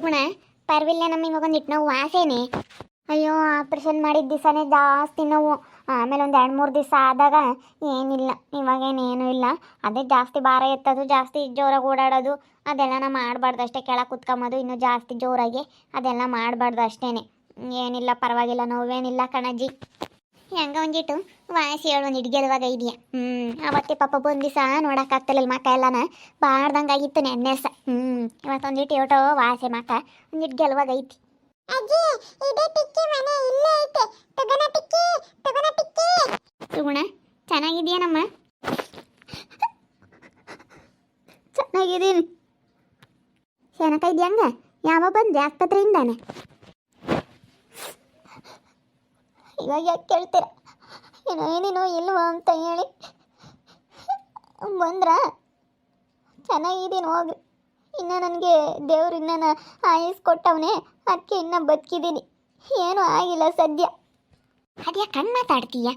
ಸುಗುಣ ಪರ್ವಿಲ್ಲ ನಮ್ಮ ಇವಾಗೊಂದಿಟ್ಟು ನೋವು ವಾಸೇನೆ. ಅಯ್ಯೋ ಆಪ್ರೇಷನ್ ಮಾಡಿದ ದಿವಸನೇ ಜಾಸ್ತಿ ನೋವು. ಆಮೇಲೆ ಒಂದು 2-3 ದಿವಸ ಆದಾಗ ಏನಿಲ್ಲ, ಇವಾಗೇನೇನು ಇಲ್ಲ. ಅದೇ ಜಾಸ್ತಿ ಭಾರ ಎತ್ತೋದು, ಜಾಸ್ತಿ ಜೋರಾಗಿ ಓಡಾಡೋದು ಅದೆಲ್ಲ ನಾ ಮಾಡಬಾರ್ದು ಅಷ್ಟೇ. ಕೆಳಗೆ ಕುತ್ಕೊಂಬೋದು ಇನ್ನೂ ಜಾಸ್ತಿ ಜೋರಾಗಿ ಅದೆಲ್ಲ ಮಾಡಬಾರ್ದು ಅಷ್ಟೇ. ಏನಿಲ್ಲ, ಪರವಾಗಿಲ್ಲ, ನೋವೇನಿಲ್ಲ ಕಣಜ್ಜಿ. ಹೆಂಗ ಒಂದಿಟ್ಟು ವಾಸಿ ಹೇಳು, ಒಂದಿಟ್ಟು ಗೆಲುವಾಗ ಇದೆಯಾ? ಅವತ್ತೇ ಪಾಪ ಬಂದು ದಿವಸ ನೋಡೋಕ್ಕಾಗ್ತಿಲ್ಲ ಮಕ್ಕ ಎಲ್ಲನ ಬಾರ್ದಂಗಾಗಿತ್ತು ನೆನ್ನೆ ಸ. ಇವತ್ತೊಂದಿಟ್ಟು ಏಟೋ ವಾಸೆ ಮಕ್ಕ ಒಂದಿಟ್ಟು ಗೆಲುವಾಗ ಐತಿ. ಸುಗುಣ ಚೆನ್ನಾಗಿದೆಯೇನಮ್ಮ? ಚೆನ್ನಾಗಿದ್ದೀನಿ. ಶನಕ ಇದೆಯಂಗ? ಯಾವ ಬಂದೆ ಆಸ್ಪತ್ರೆಯಿಂದಾನೆ? ಇವಾಗ ಯಾಕೆ ಕೇಳ್ತೀರ ಏನೇನೋ ಇಲ್ವಾ ಅಂತ ಹೇಳಿ ಬಂದ್ರ? ಚೆನ್ನಾಗಿದ್ದೀನಿ ಹೋಗ್ರಿ. ಇನ್ನು ನನಗೆ ದೇವ್ರು ಇನ್ನೂ ಆಯುಸ್ ಕೊಟ್ಟವನೇ, ಅದಕ್ಕೆ ಇನ್ನೂ ಬದುಕಿದ್ದೀನಿ. ಏನೂ ಆಗಿಲ್ಲ ಸದ್ಯ. ಅದ್ಯಾಕೆ ಕಣ್ಣು ಮಾತಾಡ್ತೀಯ?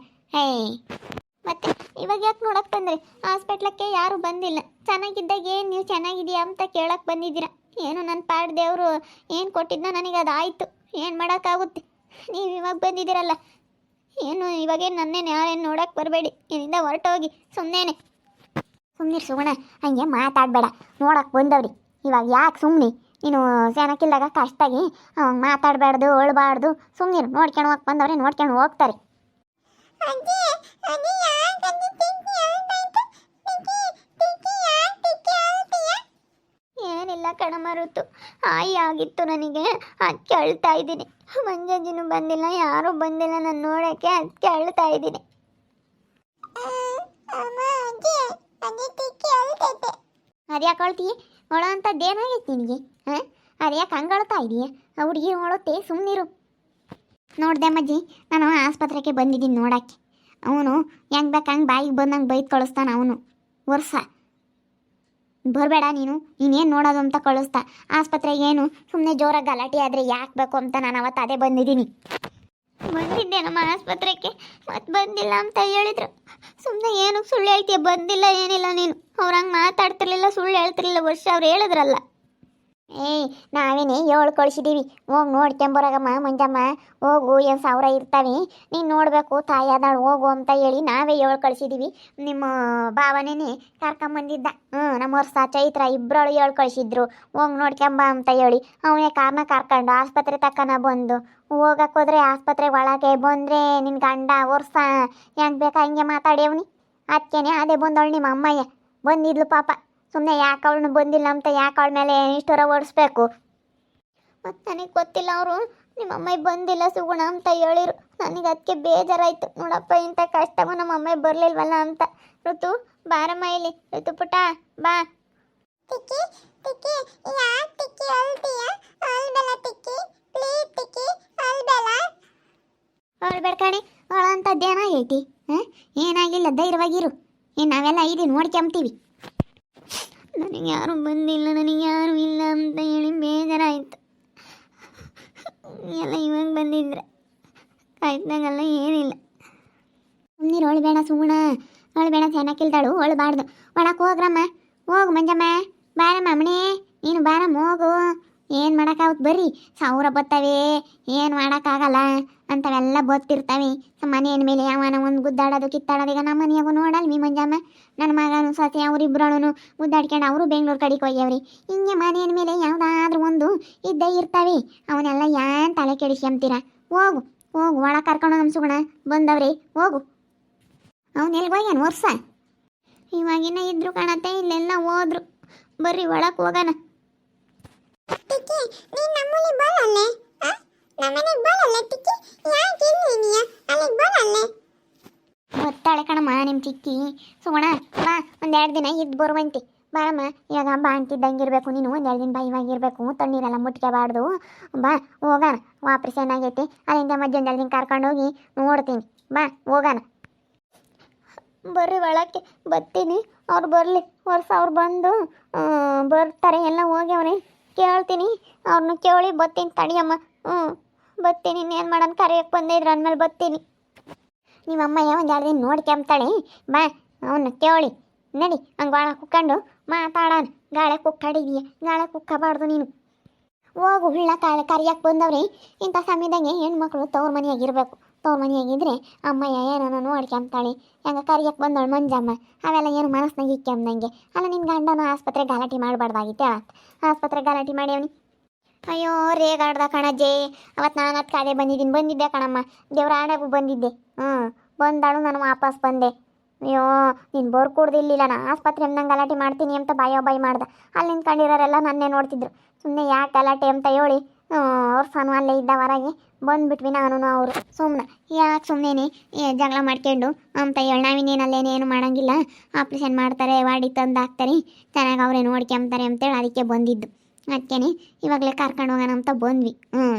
ಮತ್ತೆ ಇವಾಗ ಯಾಕೆ ನೋಡಕ್ಕೆ ಬಂದ್ರಿ? ಹಾಸ್ಪಿಟ್ಲಕ್ಕೆ ಯಾರೂ ಬಂದಿಲ್ಲ. ಚೆನ್ನಾಗಿದ್ದಾಗ ಏನು ನೀವು ಚೆನ್ನಾಗಿದೆಯಾ ಅಂತ ಕೇಳಕ್ಕೆ ಬಂದಿದ್ದೀರಾ? ಏನು ನನ್ನ ಪಾಡ್ ದೇವರು ಏನು ಕೊಟ್ಟಿದ್ನ ನನಗೆ ಅದಾಯಿತು, ಏನು ಮಾಡೋಕ್ಕಾಗುತ್ತೆ? ನೀವು ಇವಾಗ ಬಂದಿದ್ದೀರಲ್ಲ, ಏನು ಇವಾಗೇನು ನನ್ನೇನು ಯಾರೇನು ನೋಡೋಕ್ಕೆ ಬರಬೇಡಿ, ಏನಿಂದ ಹೊರಟೋಗಿ ಸುಮ್ಮನೆ. ಸುಮ್ಮನಿರು ಸುಗುಣ, ಹಂಗೆ ಮಾತಾಡಬೇಡ. ನೋಡಕ್ಕೆ ಬಂದವ್ರಿ ಇವಾಗ ಯಾಕೆ ಸುಮ್ಮನೆ? ನೀನು ಸೆನಕ್ಕಿಲ್ದಾಗ ಕಷ್ಟಾಗಿ ಮಾತಾಡಬಾರ್ದು, ಅಳಬಾರ್ದು. ಸುಮ್ಮನಿರು, ನೋಡ್ಕೊಂಡು ಹೋಗಿ ಬಂದವ್ರೆ, ನೋಡ್ಕೊಂಡು ಹೋಗ್ತಾರೆ. ಏನಿಲ್ಲ ಕಣಮರುತು, ಆಯಿ ಆಗಿತ್ತು ನನಗೆ, ಅದಕ್ಕೆ ಅಳ್ತಾ ಇದ್ದೀನಿ. ಮಂಜಜ್ಜಿನೂ ಬಂದಿಲ್ಲ, ಯಾರೂ ಬಂದಿಲ್ಲ ನಾನು ನೋಡೋಕ್ಕೆ, ಅದಕ್ಕೆ ಅಳ್ತಾ ಇದ್ದೀನಿ. ಅದ್ಯಾಕೆ ಅಳ್ತೀಯ? ಒಳ ಅಂತದ್ದೇನಾಗೈತಿ ನಿನಗೆ? ಅದ್ಯಾಕೆ ಹಂಗೆ ಅಳ್ತಾ ಇದೀಯ? ಹುಡುಗಿ ನೋಡುತ್ತೆ, ಸುಮ್ಮನಿರು. ನೋಡ್ದೆ ಅಮ್ಮಜ್ಜಿ, ನಾನು ಆಸ್ಪತ್ರೆಗೆ ಬಂದಿದ್ದೀನಿ ನೋಡೋಕ್ಕೆ. ಅವನು ಹೆಂಗೆ ಬೇಕು ಹಂಗೆ ಬಾಯಿಗೆ ಬಂದಂಗೆ ಬೈದು ಕಳಿಸ್ತಾನೆ ಅವನು. ವರ್ಷ ಬರಬೇಡ ನೀನೇನು ನೋಡೋದು ಅಂತ ಕಳಿಸ್ತಾ. ಆಸ್ಪತ್ರೆಗೆ ಏನು ಸುಮ್ಮನೆ ಜೋರಾಗಿ ಗಲಾಟೆ ಆದರೆ ಯಾಕೆ ಬೇಕು ಅಂತ ನಾನು ಅವತ್ತು ಅದೇ ಬಂದಿದ್ದೀನಿ. ಬಂದಿದ್ದೆ ನಮ್ಮ ಆಸ್ಪತ್ರೆಗೆ, ಮತ್ತೆ ಬಂದಿಲ್ಲ ಅಂತ ಹೇಳಿದ್ರು. ಸುಮ್ಮನೆ ಏನು ಸುಳ್ಳು ಹೇಳ್ತೀಯ? ಬಂದಿಲ್ಲ ಏನಿಲ್ಲ ನೀನು. ಅವ್ರು ಹಂಗೆ ಮಾತಾಡ್ತಿರ್ಲಿಲ್ಲ, ಸುಳ್ಳು ಹೇಳ್ತಿರ್ಲಿಲ್ಲ. ವರ್ಷ ಅವ್ರು ಹೇಳಿದ್ರಲ್ಲ. ನಾವೇನೇ 7 ಕಳಿಸಿದ್ದೀವಿ, ಹೋಗಿ ನೋಡ್ಕೊಂಬರಾಗಮ್ಮ ಮಂಜಮ್ಮ, ಹೋಗು, 1,000 ಇರ್ತಾವೆ, ನೀನು ನೋಡಬೇಕು, ತಾಯಿ ಅದಾಳು, ಹೋಗು ಅಂತ ಹೇಳಿ ನಾವೇ 7 ಕಳಿಸಿದ್ದೀವಿ. ನಿಮ್ಮ ಭಾವನೇ ಕರ್ಕೊಂಬಂದಿದ್ದ. ನಮ್ಮ ವರ್ಷ ಚೈತ್ರ ಇಬ್ಬರಳು 7 ಕಳಿಸಿದ್ರು, ಹೋಗಿ ನೋಡ್ಕೊಂಬ ಅಂತ ಹೇಳಿ. ಅವನೇ ಕಾರ್ನ ಕರ್ಕೊಂಡು ಆಸ್ಪತ್ರೆ ತಕ್ಕನ ಬಂದು ಹೋಗಕ್ಕೆ ಹೋದ್ರೆ ಆಸ್ಪತ್ರೆ ಒಳಗೆ ಬಂದರೆ ನಿನ್ನ ಗಂಡ ವರ್ಷ ಹೆಂಗೆ ಬೇಕಾ ಹಂಗೆ ಮಾತಾಡ್ಯವನಿ. ಅದಕ್ಕೇನೆ ಅದೇ ಬಂದವಳು ನಿಮ್ಮ ಅಮ್ಮಯ್ಯ ಬಂದಿದ್ಲು ಪಾಪ. ಸುಮ್ಮನೆ ಯಾಕೆ ಅವಳನ್ನು ಬಂದಿಲ್ಲ ಅಂತ ಯಾಕೆ ಅವಳ ಮೇಲೆ ಇಷ್ಟರ ಓಡಿಸ್ಬೇಕು? ಮತ್ತು ನನಗೆ ಗೊತ್ತಿಲ್ಲ, ಅವರು ನಿಮ್ಮ ಅಮ್ಮ ಬಂದಿಲ್ಲ ಸುಗುಣ ಅಂತ ಹೇಳಿರು. ನನಗೆ ಅದಕ್ಕೆ ಬೇಜಾರಾಯಿತು. ನೋಡಪ್ಪ, ಇಂಥ ಕಷ್ಟವೂ ನಮ್ಮ ಅಮ್ಮ ಬರಲಿಲ್ವಲ್ಲ ಅಂತ. ಋತು ಬಾರಮ್ಮ ಇಲ್ಲಿ, ಋತು ಪುಟ ಬಾ. ಅಳ್ಬೇಡ ಕಣೆ, ಅವಳ ಅಂಥದ್ದೇನಾಗೈತಿ? ಏನಾಗಿಲ್ಲ, ಧೈರ್ಯವಾಗಿರು. ನಾವೆಲ್ಲ ಇದೀವಿ, ನೋಡ್ಕೊಂತೀವಿ. ನನಗೆ ಯಾರೂ ಬಂದಿಲ್ಲ, ನನಗೆ ಯಾರೂ ಇಲ್ಲ ಅಂತ ಹೇಳಿ ಬೇಜಾರಾಯಿತು. ಎಲ್ಲ ಇವಾಗ ಬಂದಿದ್ರೆ ಕಾಯ್ದಾಗಲ್ಲ, ಏನಿಲ್ಲ. ಸುಮ್ಮನಿರು, ಅಳ್ಬೇಡ ಸುಗುಣ, ಅಳ್ಬೇಡ. ಚೆನ್ನಾಗಿಲ್ದಾಳು, ಅಳ್ಬಾರ್ದು. ಒಳಕ್ಕೆ ಹೋಗ್ರಮ್ಮ, ಹೋಗು ಮಂಜಮ್ಮ, ಬಾರಮ್ಮ ಮಣೆ, ನೀನು ಬಾರಮ್ಮ, ಹೋಗು. ಏನು ಮಾಡೋಕ್ಕಾಗುತ್ತೆ? ಬರ್ರಿ, 1000 ಬರ್ತವೆ, ಏನು ಮಾಡೋಕ್ಕಾಗಲ್ಲ ಅಂಥವೆಲ್ಲ ಗೊತ್ತಿರ್ತವೆ. ಮನೆಯ ಮೇಲೆ ಯಾವನ ಒಂದು ಗುದ್ದಾಡೋದು ಕಿತ್ತಾಡೋದು. ಈಗ ನಮ್ಮ ಮನೆಯಾಗೂ ನೋಡಲ್ವಿ ಮಂಜಮ್ಮ, ನನ್ನ ಮಗನು ಸತಿ ಅವರಿಬ್ಬರೂ ಗುದ್ದಾಡ್ಕೊಂಡು ಅವರು ಬೆಂಗಳೂರು ಕಡೆಗೆ ಹೋಗ್ಯವ್ರಿ. ಹಿಂಗೆ ಮನೆಯ ಮೇಲೆ ಯಾವುದಾದ್ರೂ ಒಂದು ಇದ್ದೇ ಇರ್ತವೆ. ಅವನ್ನೆಲ್ಲ ಏನು ತಲೆ ಕೆಡಿಸ್ಕೊಂತೀರ? ಹೋಗು ಹೋಗು, ಒಳಗೆ ಕರ್ಕೊಂಡು ನಮ್ಮ ಸುಗುಣ ಬಂದವ್ರಿ, ಹೋಗು. ಅವನು ಎಲ್ಗೋಗ್ಯಾನ ವರ್ಷ? ಇವಾಗಿನ ಇದ್ರು ಕಾಣತ್ತೆ, ಇಲ್ಲೆಲ್ಲ ಹೋದ್ರು. ಬರ್ರಿ ಒಳಗೆ ಹೋಗೋಣ. ಗೊತ್ತಾಳೆ ಕಣಮ್ಮ ನಿಮ್ಮ ಚಿಕ್ಕಿ. ಸುಗುಣ ಬಾ, 1-2 ದಿನ ಇದ್ದು ಬರುವಂತೆ. ಬಾರಮ್ಮ, ಇವಾಗ ಹಬ್ಬ ಅಂತಿದ್ದಂಗೆ ಇರಬೇಕು ನೀನು. 1-2 ದಿನ ಬಾ, ಇವಾಗಿರಬೇಕು. ತಣ್ಣೀರೆಲ್ಲ ಮುಟ್ಕೋಬಾರ್ದು. ಬಾ ಹೋಗೋಣ. ಆಪ್ರೇಷನ್ ಆಗೈತೆ, ಅಲ್ಲಿಂದ ಮಧ್ಯ 1-2 ದಿನ ಕರ್ಕೊಂಡೋಗಿ ನೋಡ್ತೀನಿ. ಬಾ ಹೋಗೋಣ. ಬರ್ರಿ ಒಳಕ್ಕೆ, ಬರ್ತೀನಿ. ಅವ್ರು ಬರಲಿ, ವರ್ಷ ಅವ್ರು ಬಂದು ಬರ್ತಾರೆ, ಎಲ್ಲ ಹೋಗ್ಯವ್ರಿ. ಕೇಳ್ತೀನಿ, ಅವ್ರನ್ನ ಕೇಳಿ ಬರ್ತೀನಿ. ತಡಿಯಮ್ಮ, ಬರ್ತೀನಿ. ಇನ್ನೇನು ಮಾಡೋಣ, ಕರೆಯಕ್ಕೆ ಬಂದಿದ್ರು ಅಂದಮೇಲೆ ಬರ್ತೀನಿ. ನಿಮ್ಮಮ್ಮ 1-2 ದಿನ ನೋಡ್ಕೊಂತಾಳೆ. ಬಾ, ಅವನ್ನ ಕೇಳಿ ನಡಿ. ಹಂಗೆ ಒಳ ಕುಕ್ಕೊಂಡು ಮಾತಾಡೋಣ. ಗಾಳೆ ಕುಕ್ಕಾಡಿದೀಯ, ಗಾಳೆ ಕುಕ್ಕಬಾರ್ದು ನೀನು. ಹೋಗು ಹುಳ್ಳ ಕರಿಯಕ್ಕೆ ಬಂದವ್ರಿ. ಇಂಥ ಸಮಯದಾಗೆ ಹೆಣ್ಮಕ್ಳು ತವ್ರ ಮನೆಯಾಗಿರ್ಬೇಕು. ತವ್ರ ಮನೆಯಾಗಿದ್ರೆ ಅಮ್ಮಯ್ಯ ಏನೋ ನೋಡ್ಕೊಂತಾಳೆ. ಹೆಂಗೆ ಕರಿಯಕ್ಕೆ ಬಂದವಳು ಮಂಜಮ್ಮ, ಅವೆಲ್ಲ ಏನು ಮನಸ್ನಾಗ ಇಕ್ಕೆಂದಂಗೆ. ಅಲ್ಲ ನಿನ್ನ ಗಂಡನು ಆಸ್ಪತ್ರೆ ಗಲಾಟೆ ಮಾಡಬಾರ್ದಾಗಿತ್ತೆ. ಆಸ್ಪತ್ರೆ ಗಲಾಟೆ ಮಾಡ್ಯವನಿ. ಅಯ್ಯೋ ರೇಗಾಡ್ದ ಕಣಜ್ಜೆ. ಅವತ್ತು ನಾನು ಅದಕ್ಕೆ ಅದೇ ಬಂದಿದ್ದೆ ಕಣಮ್ಮ. ದೇವ್ರ ಆಣೆಗೂ ಬಂದಿದ್ದೆ. ಬಂದಾಳು ನಾನು ವಾಪಸ್ ಬಂದೆ. ಅಯ್ಯೋ ನೀನು ಬರ್ಕೊಡ್ದಿಲ್ಲ. ನಾ ಆಸ್ಪತ್ರೆ ನಂಗೆ ಗಲಾಟೆ ಮಾಡ್ತೀನಿ ಅಂತ ಬಾಯ್ ಮಾಡ್ದೆ. ಅಲ್ಲಿ ನಿಂತ್ಕೊಂಡಿರೋರೆಲ್ಲ ನನ್ನೇ ನೋಡ್ತಿದ್ರು. ಸುಮ್ಮನೆ ಯಾಕೆ ಗಲಾಟೆ ಅಂತ ಹೇಳಿ ಅವ್ರ ಸಣ್ಣ ಅಲ್ಲೇ ಇದ್ದ ಹೊರಗೆ ಬಂದುಬಿಟ್ವಿ ನಾನು ಅವರು. ಸುಮ್ಮನೆ ಯಾಕೆ ಸುಮ್ಮನೆ ಜಗಳ ಮಾಡ್ಕೊಂಡು ಅಂತ ಹೇಳಿ ನಾವಿನ್ನೇನಲ್ಲೇನೇನು ಮಾಡೋಂಗಿಲ್ಲ. ಆಪ್ರೇಷನ್ ಮಾಡ್ತಾರೆ, ವಾಡಿ ತಂದು ಹಾಕ್ತಾರೆ, ಚೆನ್ನಾಗಿ ಅವರೇ ನೋಡ್ಕೊಂತಾರೆ ಅಂತೇಳಿ ಅದಕ್ಕೆ ಬಂದಿದ್ದು. ಅದಕ್ಕೇನೆ ಇವಾಗಲೇ ಕರ್ಕೊಂಡು ಹೋಗೋಣ ಅಂತ ಬಂದ್ವಿ.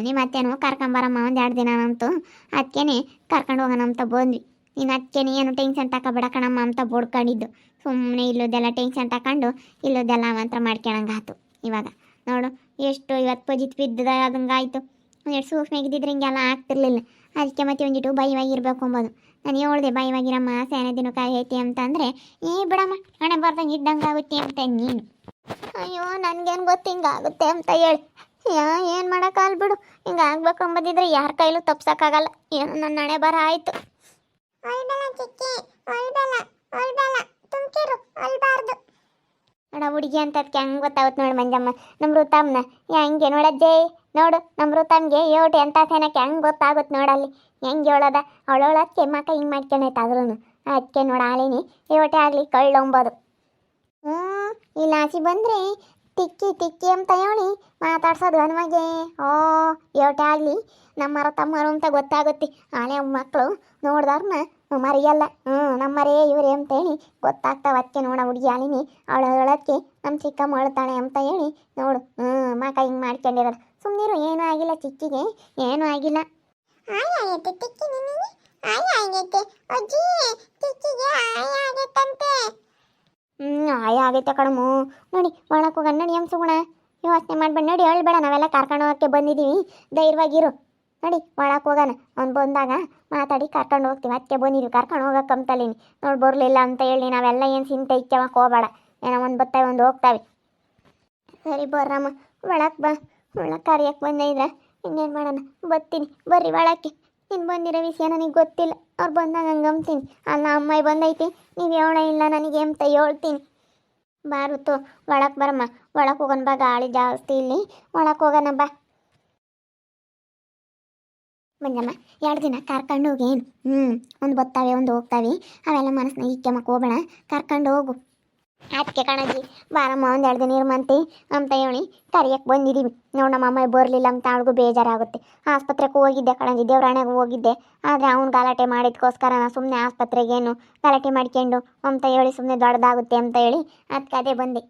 ನಿಮ್ಮ ಅತ್ತೆನೂ ಕರ್ಕೊಂಬರಮ್ಮ ಒಂದು 2 ದಿನ ಅಂತು. ಅದಕ್ಕೇನೆ ಕರ್ಕೊಂಡು ಹೋಗೋಣ ಅಂತ ಬಂದ್ವಿ. ನೀನು ಅದಕ್ಕೇನೆ ಏನು ಟೆನ್ಷನ್ ತಗೋಬೇಡ ಕಣಮ್ಮ ಅಂತ ಬಡ್ಕೊಂಡಿದ್ದು. ಸುಮ್ಮನೆ ಇಲ್ಲೋದೆಲ್ಲ ಟೆನ್ಷನ್ ತಗೊಂಡು ಇಲ್ಲೋದೆಲ್ಲ ಅವಂತರ ಮಾಡ್ಕೊಳಂಗಾಯ್ತು. ಇವಾಗ ನೋಡು ಎಷ್ಟು ಇವತ್ತು ಪಜಿತ್ ಬಿದ್ದದ ಅದಂಗಾಯ್ತು. ಒಂದೆರಡು ಸೂಕ್ಷ್ಮಾಗಿದ್ದಿದ್ರೆ ಹಿಂಗೆಲ್ಲ ಆಗ್ತಿರ್ಲಿಲ್ಲ. ಅದಕ್ಕೆ ಮತ್ತೆ ಒಂದಿಟ್ಟು ಬೈವಾಗಿರ್ಬೇಕು ಅಂಬೋದು. ನಾನು ಹೇಳ್ದೆ ಬೈವಾಗಿರಮ್ಮ ಸೇನೆ ದಿನಕ್ಕಾಗಿ ಐತಿ ಅಂತ ಅಂದರೆ ಬಿಡಮ್ಮ ಹಣೆ ಬರ್ದಂಗೆ ಇದ್ದಂಗೆ ಆಗುತ್ತೆ ಅಂತ ನೀನು. ಅಯ್ಯೋ ನನಗೇನು ಗೊತ್ತು ಹಿಂಗಾಗುತ್ತೆ ಅಂತ ಹೇಳಿ. ಏನು ಮಾಡೋಕ್ಕಾಗಲ್ಲ ಬಿಡು. ಹಿಂಗೆ ಆಗ್ಬೇಕು ಅಂಬದಿದ್ರೆ ಯಾರ ಕೈಲೂ ತಪ್ಸೋಕ್ಕಾಗಲ್ಲ. ಏನು ನನ್ನ ಹಣೆ ಬರ ಆಯಿತು. ನೋಡ ಹುಡುಗಿ ಅಂತ ಅದಕ್ಕೆ ಹೆಂಗೆ ಗೊತ್ತಾಗುತ್ತೆ ನೋಡಿ ಮಂಜಮ್ಮ. ನಮ್ಮ ಋತಮ್ನ ಹೆಂಗೆ ನೋಡಜ್ಜೆ. ನೋಡು ನಮ್ಮ ಋತಮ್ಗೆ ಏಟು ಎಂಥ ಸೇನಕ್ಕೆ ಹೆಂಗೆ ಗೊತ್ತಾಗುತ್ತೆ ನೋಡಲ್ಲಿ ಹೆಂಗೆ ಹೇಳೋದ. ಅವಳೊಳಕ್ಕೆ ಮಕ್ಕ ಹಿಂಗೆ ಮಾಡ್ಕೊಂಡೈತೆ ಆದ್ರೂ ಅದಕ್ಕೆ ನೋಡ ಆಳಿನಿ ಏಟೆ ಆಗಲಿ ಕಳ್ಳೊಂಬೋದು. ಇಲ್ಲ ಆಸಿ ಬಂದರೆ ತಿಕ್ಕಿ ಅಂತ ಹೇಳಿ ಮಾತಾಡ್ಸೋದು ಹನುಮಗೆ. ಏಟೆ ಆಗಲಿ ನಮ್ಮರ ತಮ್ಮರು ಅಂತ ಗೊತ್ತಾಗುತ್ತೆ. ಆಳೆ ಮಕ್ಕಳು ನೋಡ್ದಾರನ್ನ ಮರಿಯಲ್ಲ. ನಮ್ಮರೇ ಇವರೇ ಅಂತೇಳಿ ಗೊತ್ತಾಗ್ತಾವ. ಅದಕ್ಕೆ ನೋಡ ಹುಡುಗಿ ಆಲಿನಿ ಅವಳೊಳಕ್ಕೆ ನಮ್ಮ ಚಿಕ್ಕಮ್ಮ ಅಳ್ತಾಳೆ ಅಂತ ಹೇಳಿ ನೋಡು ಮಕ್ಕ ಹಿಂಗೆ ಮಾಡ್ಕೊಂಡಿರೋದು. ಸುಮ್ಮನಿರು, ಏನೂ ಆಗಿಲ್ಲ ಚಿಕ್ಕಿಗೆ, ಏನೂ ಆಗಿಲ್ಲ. ಆಯ ಆಗೈತೆ ಕಣಮು. ನೋಡಿ ಒಳಕ್ಕೆ ಹೋಗೋಣ ನಡಿ. ಸುಗುಣ ಯೋಚನೆ ಮಾಡ್ಬೇಡ, ನಡಿ ಹೇಳ್ಬೇಡ. ನಾವೆಲ್ಲ ಕರ್ಕೊಂಡು ಹೋಗೋಕ್ಕೆ ಬಂದಿದ್ದೀವಿ, ಧೈರ್ಯವಾಗಿರು. ನಡಿ ಒಳಕ್ಕೆ ಹೋಗೋಣ. ಅವ್ನು ಬಂದಾಗ ಮಾತಾಡಿ ಕರ್ಕೊಂಡು ಹೋಗ್ತೀವಿ. ಅದಕ್ಕೆ ಬಂದಿದ್ದೀವಿ ಕರ್ಕೊಂಡು ಹೋಗೋಕ್ಕಂತಲೀನಿ. ನೋಡಿ ಬರಲಿಲ್ಲ ಅಂತ ಹೇಳಿ ನಾವೆಲ್ಲ ಏನು ಚಿಂತೆ ಇಕ್ಕವಕ್ಕೆ ಹೋಗಬೇಡ. ಏನೋ ಒಂದು ಬರ್ತಾವೆ ಒಂದು ಹೋಗ್ತಾವೆ. ಸರಿ ಬರ್ರಮ್ಮ ಒಳಕ್ಕೆ ಬಾ. ಒಳಕ್ಕೆ ಕರಿಯಕ್ಕೆ ಬಂದಿದ್ರೆ ಇನ್ನೇನು ಮಾಡೋಣ. ಬರ್ತೀನಿ ಬರ್ರಿ ಒಳಕ್ಕೆ. ನೀನು ಬಂದಿರೋ ವಿಷಯ ನನಗೆ ಗೊತ್ತಿಲ್ಲ. ಅವ್ರು ಬಂದಾಗ ಹಂಗೆ ಅಂಬ್ತೀನಿ. ಅಲ್ಲ ಅಮ್ಮಾಯಿ ಬಂದೈತಿ ನೀವು ಹೇಳ ಇಲ್ಲ ನನಗೆ ಅಂತ ಹೇಳ್ತೀನಿ. ಬಾರುತ್ತು ಒಳಕ್ಕೆ ಬರಮ್ಮ. ಒಳಕ್ಕೆ ಹೋಗೋಣ ಬಾ, ಗಾಳಿ ಜಾಸ್ತಿ ಇಲ್ಲಿ. ಒಳಕ್ಕೆ ಹೋಗೋಣ ಬಾ ಮಂಜಮ್ಮ. 2 ದಿನ ಕರ್ಕೊಂಡು ಹೋಗೇನು. ಒಂದು ಬರ್ತಾವೆ ಒಂದು ಹೋಗ್ತಾವೆ. ಅವೆಲ್ಲ ಮನಸ್ಸಿನಾಗ ಇಕ್ಕಮ್ಮಕ್ಕೆ ಹೋಗಬೇಡ, ಕರ್ಕೊಂಡು ಹೋಗು. ಅದಕ್ಕೆ ಕಣಜ್ಜಿ ಬಾರಮ್ಮ ಒಂದು 2 ದಿನ ಇರ್ಮಂತಿ ಅಂತ ಹೇಳಿ ಕರಿಯಕ್ಕೆ ಬಂದಿದ್ದೀವಿ. ನೋಡಿ ನಮ್ಮ ಅಮ್ಮ ಬರಲಿಲ್ಲ ಅಂತ ಅವಳಿಗೂ ಬೇಜಾರಾಗುತ್ತೆ. ಆಸ್ಪತ್ರೆಗೆ ಹೋಗಿದ್ದೆ ಕಣಜ್ಜಿ, ದೇವ್ರಾಣೆಗೂ ಹೋಗಿದ್ದೆ. ಆದರೆ ಅವ್ನು ಗಲಾಟೆ ಮಾಡಿದ್ಕೋಸ್ಕರ ನಾನು ಸುಮ್ಮನೆ ಆಸ್ಪತ್ರೆಗೇನು ಗಲಾಟೆ ಮಾಡ್ಕೊಂಡು ಅಂತ ಹೇಳಿ ಸುಮ್ಮನೆ ದೊಡ್ಡದಾಗುತ್ತೆ ಅಂತ ಹೇಳಿ ಅದಕ್ಕೆ ಅದೇ ಬಂದೆ.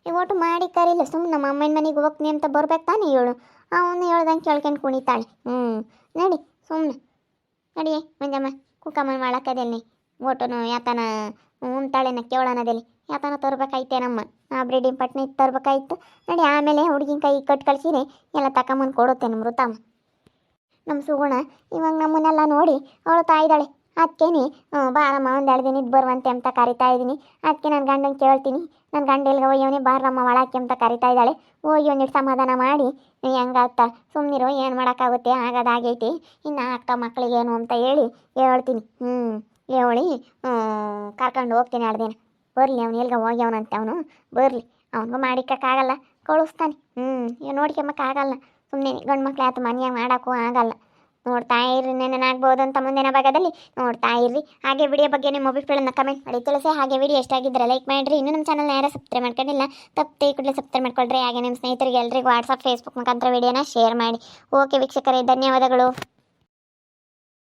ಒಟ್ಟು ಮಾಡಿ ಕರೀಲ್ಲ. ಸುಮ್ಮನೆ ನಮ್ಮ ಅಮ್ಮನ ಮನೆಗೆ ಹೋಗ್ತೀನಿ ಅಂತ ಬರ್ಬೇಕು ತಾನೇ ಹೇಳು. ಅವನು ಹೇಳ್ದಂಗೆ ಕೇಳ್ಕೊಂಡು ಕುಣಿತಾಳೆ. ನಡಿ ಸುಮ್ಮನೆ ನಡಿಯೇ ಮಂಜಮ್ಮ. ಕುಕ್ಕಮ್ಮನ ಮಾಡಕ್ಕದಲ್ಲಿ ಓಟುನು ಯಾತನ ಉಂಟಾಳೆನ ಕೇಳೋಣದಲ್ಲಿ ಯಾತನ ತರ್ಬೇಕಾಯ್ತೇನಮ್ಮ. ಆ ಬ್ರೀಡಿಂಗ್ ಪಟ್ನಿ ತರ್ಬೇಕಾಯ್ತು. ನಡಿ ಆಮೇಲೆ ಹುಡುಗಿನ ಕೈ ಕಟ್ ಕಳಿಸಿರಿ ಎಲ್ಲ ತಗೊಂಬಂದು ಕೊಡುತ್ತೆ ನಮ್ಮ ಋತಮ್ಮ. ನಮ್ಮ ಸುಗುಣ ಇವಾಗ ನಮ್ಮನ್ನೆಲ್ಲ ನೋಡಿ ಅವಳು ತಾಯಿದ್ದಾಳೆ. ಅದಕ್ಕೇನೆ ಬಾರಮ್ಮ ಒಂದು 2 ದಿನ ಬರುವಂತೆ ಅಂತ ಕರಿತಾ ಇದ್ದೀನಿ. ಅದಕ್ಕೆ ನನ್ನ ಗಂಡನ ಕೇಳ್ತೀನಿ. ನನ್ನ ಗಂಡ ಎಲ್ಗೆ ಒಯ್ಯವನೇ ಬಾರಮ್ಮ ಒಳಕ್ಕೆ ಅಂತ ಕರಿತಾ ಇದ್ದಾಳೆ. ಹೋಗಿ ಒಂದಿಟ್ಟು ಸಮಾಧಾನ ಮಾಡಿ ಹೆಂಗಾಗ್ತಾ ಸುಮ್ಮನಿರು, ಏನು ಮಾಡೋಕ್ಕಾಗುತ್ತೆ, ಆಗೋದಾಗೈತಿ, ಇನ್ನು ಆಗ್ತಾ ಮಕ್ಕಳಿಗೇನು ಅಂತ ಹೇಳಿ ಹೇಳ್ತೀನಿ. ಹೇಳಿ ಕರ್ಕೊಂಡು ಹೋಗ್ತೀನಿ 2 ದಿನ. ಬರಲಿ ಅವ್ನು ಎಲ್ಗೆ ಹೋಗ್ಯವನಂತೆ. ಅವನು ಬರಲಿ, ಅವನಿಗೂ ಮಾಡಿಕ್ಕಾಗಲ್ಲ ಕಳಿಸ್ತಾನೆ. ನೋಡ್ಕೊಂಬಕ್ಕಾಗಲ್ಲ. ಸುಮ್ಮನೆ ಗಂಡು ಮಕ್ಳು ಆಯ್ತು ಮನೆಯಾಗ ಮಾಡೋಕ್ಕೂ ಆಗಲ್ಲ. ನೋಡ್ತಾ ಇರ್ರಿ, ನೆನನಾಗ್ಬೋದು ಅಂತ ಮುಂದಿನ ಭಾಗದಲ್ಲಿ ನೋಡ್ತಾ ಇರ್ರಿ. ಹಾಗೆ ವಿಡಿಯೋ ಬಗ್ಗೆ ನಿಮ್ಮ ಅಭಿಪ್ರಾಯನ ಕಮೆಂಟ್ ಮಾಡಿ ತಿಳಿಸಿ. ಹಾಗೆ ವಿಡಿಯೋ ಎಷ್ಟಾಗಿದ್ದರೆ ಲೈಕ್ ಮಾಡಿರಿ. ಇನ್ನೂ ನಮ್ಮ ಚಾನಲ್ನ ಯಾರು ಸಬ್ಸ್ಕ್ರೈಬ್ ಮಾಡ್ಕೊಂಡಿಲ್ಲ ತಪ್ಪೇ ಕೂಡಲೇ ಸಬ್ಸ್ಕ್ರೈಬ್ ಮಾಡ್ಕೊಳ್ರಿ. ಹಾಗೆ ನಿಮ್ಮ ಸ್ನೇಹಿತರಿಗೆ ಎಲ್ಲರಿಗೂ ವಾಟ್ಸಪ್ ಫೇಸ್ಬುಕ್ ಮುಖಾಂತರ ವಿಡಿಯೋನ ಶೇರ್ ಮಾಡಿ. ಓಕೆ ವೀಕ್ಷಕರೇ, ಧನ್ಯವಾದಗಳು.